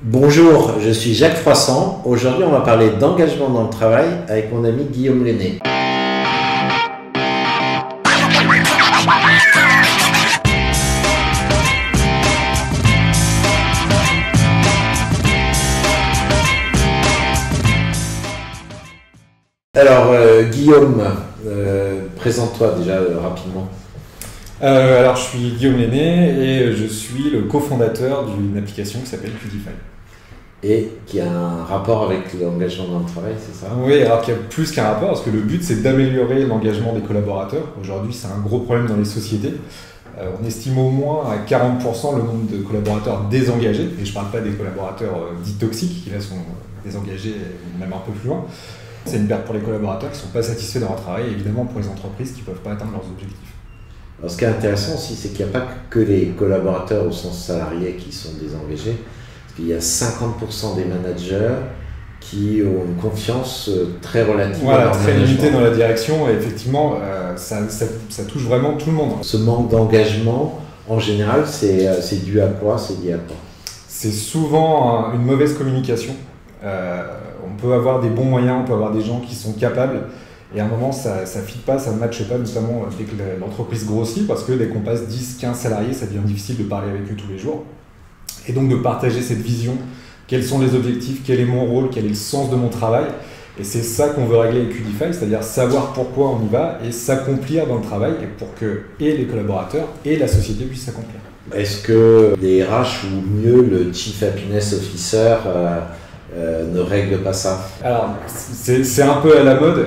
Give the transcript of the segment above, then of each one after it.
Bonjour, je suis Jacques Froissant. Aujourd'hui, on va parler d'engagement dans le travail avec mon ami Guillaume Lenné. Alors, Guillaume, présente-toi déjà rapidement. Alors, je suis Guillaume Lenné et je suis le cofondateur d'une application qui s'appelle QDify. Et qui a un rapport avec l'engagement dans le travail, c'est ça? Oui, alors qu'il y a plus qu'un rapport, parce que le but c'est d'améliorer l'engagement des collaborateurs. Aujourd'hui, c'est un gros problème dans les sociétés. On estime au moins à 40% le nombre de collaborateurs désengagés, et je ne parle pas des collaboraters dits toxiques, qui là sont désengagés, même un peu plus loin. C'est une perte pour les collaborateurs qui ne sont pas satisfaits de leur travail, et évidemment pour les entreprises qui ne peuvent pas atteindre leurs objectifs. Alors, ce qui est intéressant aussi, c'est qu'il n'y a pas que les collaborateurs au sens salarié qui sont désengagés. Il y a 50% des managers qui ont une confiance très relative. Voilà, très limitée dans la direction, et effectivement, ça touche vraiment tout le monde. Ce manque d'engagement, en général, c'est dû à quoi? C'est lié à quoi? C'est souvent une mauvaise communication. On peut avoir des bons moyens, on peut avoir des gens qui sont capables, et à un moment, ça ne fit pas, ça ne matche pas, notamment dès que l'entreprise grossit, parce que dès qu'on passe 10, 15 salariés, ça devient difficile de parler avec eux tous les jours. Et donc de partager cette vision, quels sont les objectifs, quel est mon rôle, quel est le sens de mon travail. Et c'est ça qu'on veut régler avec QDify, c'est-à-dire savoir pourquoi on y va et s'accomplir dans le travail, et pour que et les collaborateurs et la société puissent s'accomplir. Est-ce que les RH ou mieux le Chief Happiness Officer ne règle pas ça? Alors, c'est un peu à la mode,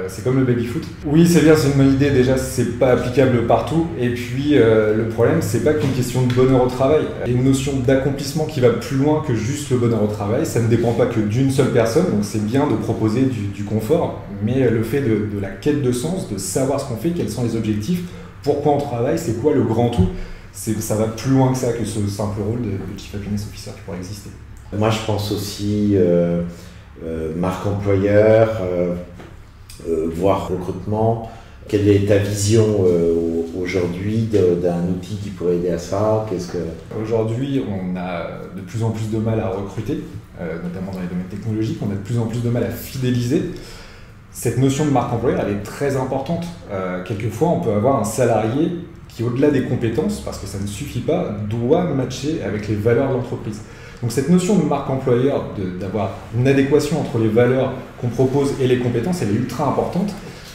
c'est comme le baby-foot. Oui, c'est bien, c'est une bonne idée, déjà, c'est pas applicable partout. Et puis, le problème, c'est pas qu'une question de bonheur au travail. Il y a une notion d'accomplissement qui va plus loin que juste le bonheur au travail. Ça ne dépend pas que d'une seule personne, donc c'est bien de proposer du confort, mais le fait de la quête de sens, de savoir ce qu'on fait, quels sont les objectifs, pourquoi on travaille, c'est quoi le grand tout, ça va plus loin que ça, que ce simple rôle de Chief Happiness Officer qui pourrait exister. Moi, je pense aussi marque employeur, voire recrutement. Quelle est ta vision aujourd'hui d'un outil qui pourrait aider à ça? Aujourd'hui, on a de plus en plus de mal à recruter, notamment dans les domaines technologiques. On a de plus en plus de mal à fidéliser. Cette notion de marque employeur, elle est très importante. Quelquefois, on peut avoir un salarié qui, au-delà des compétences, parce que ça ne suffit pas, doit matcher avec les valeurs de l'entreprise. Donc cette notion de marque employeur, d'avoir une adéquation entre les valeurs qu'on propose et les compétences, elle est ultra importante.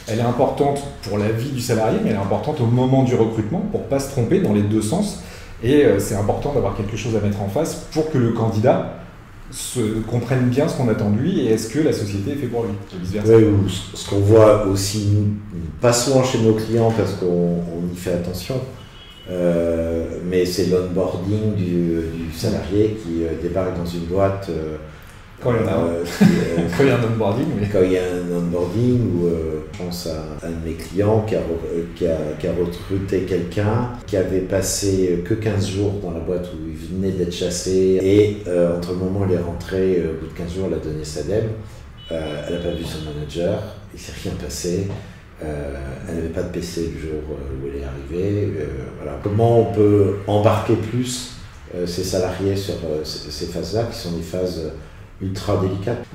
Elle est importante pour la vie du salarié, mais elle est importante au moment du recrutement pour ne pas se tromper dans les deux sens. Et c'est important d'avoir quelque chose à mettre en face pour que le candidat comprenne bien ce qu'on attend de lui et est-ce que la société est faite pour lui, et vice-versa. Oui, ce qu'on voit aussi, pas souvent chez nos clients parce qu'on y fait attention, mais c'est l'onboarding du salarié qui débarque dans une boîte. Quand il y en a quand il y a un onboarding. Mais... Quand il y a un onboarding, ou je pense à un de mes clients qui a recruté quelqu'un qui avait passé que 15 jours dans la boîte où il venait d'être chassé, et entre le moment où il est rentré, au bout de 15 jours, elle a donné sa dème. Elle n'a pas vu son manager, il ne s'est rien passé. Elle n'avait pas de PC le jour où elle est arrivée. Voilà. Comment on peut embarquer plus ces salariés sur ces phases-là, qui sont des phases ultra délicates?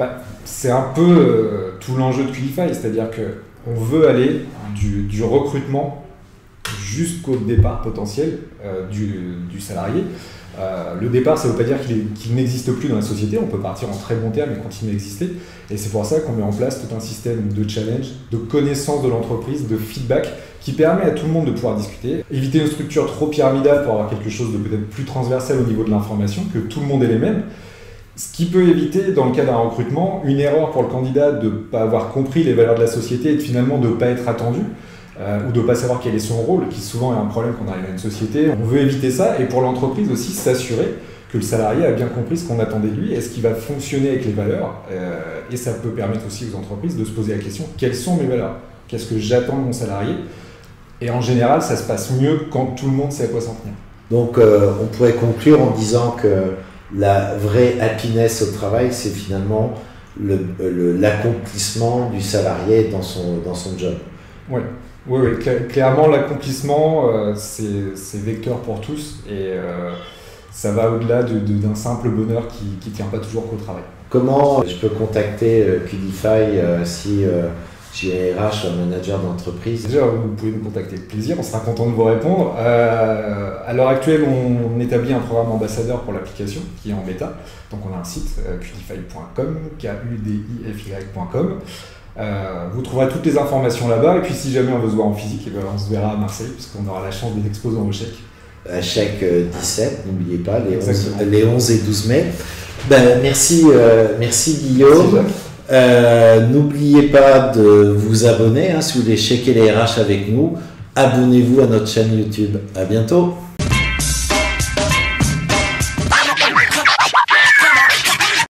C'est un peu tout l'enjeu de QDify, c'est-à-dire qu'on veut aller du recrutement jusqu'au départ potentiel du salarié. Le départ, ça ne veut pas dire qu'il n'existe plus dans la société, on peut partir en très bon terme et continuer à exister. Et c'est pour ça qu'on met en place tout un système de challenge, de connaissance de l'entreprise, de feedback, qui permet à tout le monde de pouvoir discuter. Éviter une structure trop pyramidale pour avoir quelque chose de peut-être plus transversal au niveau de l'information, que tout le monde ait les mêmes. Ce qui peut éviter, dans le cas d'un recrutement, une erreur pour le candidat de ne pas avoir compris les valeurs de la société et finalement de ne pas être attendu. Ou de ne pas savoir quel est son rôle, qui souvent est un problème quand on arrive à une société. On veut éviter ça, et pour l'entreprise aussi s'assurer que le salarié a bien compris ce qu'on attendait de lui, est-ce qu'il va fonctionner avec les valeurs, et ça peut permettre aussi aux entreprises de se poser la question, quelles sont mes valeurs? Qu'est-ce que j'attends de mon salarié? Et en général, ça se passe mieux quand tout le monde sait à quoi s'en tenir. Donc on pourrait conclure en disant que la vraie happiness au travail, c'est finalement l'accomplissement du salarié dans son job. Ouais. Oui, clairement l'accomplissement, c'est vecteur pour tous, et ça va au-delà d'un simple bonheur qui tient pas toujours qu'au travail. Comment je peux contacter Qlify si je suis RH ou un manager d'entreprise? Déjà, vous pouvez nous contacter avec plaisir, on sera content de vous répondre. À l'heure actuelle, on établit un programme ambassadeur pour l'application qui est en bêta. Donc on a un site, qlify.com, KUDIFY.com. Vous trouverez toutes les informations là-bas. Et puis si jamais on veut se voir en physique, on se verra à Marseille, puisqu'on aura la chance d'être exposé au Chèque. À Chèque 17, n'oubliez pas, les 11 et 12 mai. Merci Guillaume. N'oubliez pas de vous abonner si vous voulez checker les RH avec nous. Abonnez-vous à notre chaîne YouTube. À bientôt.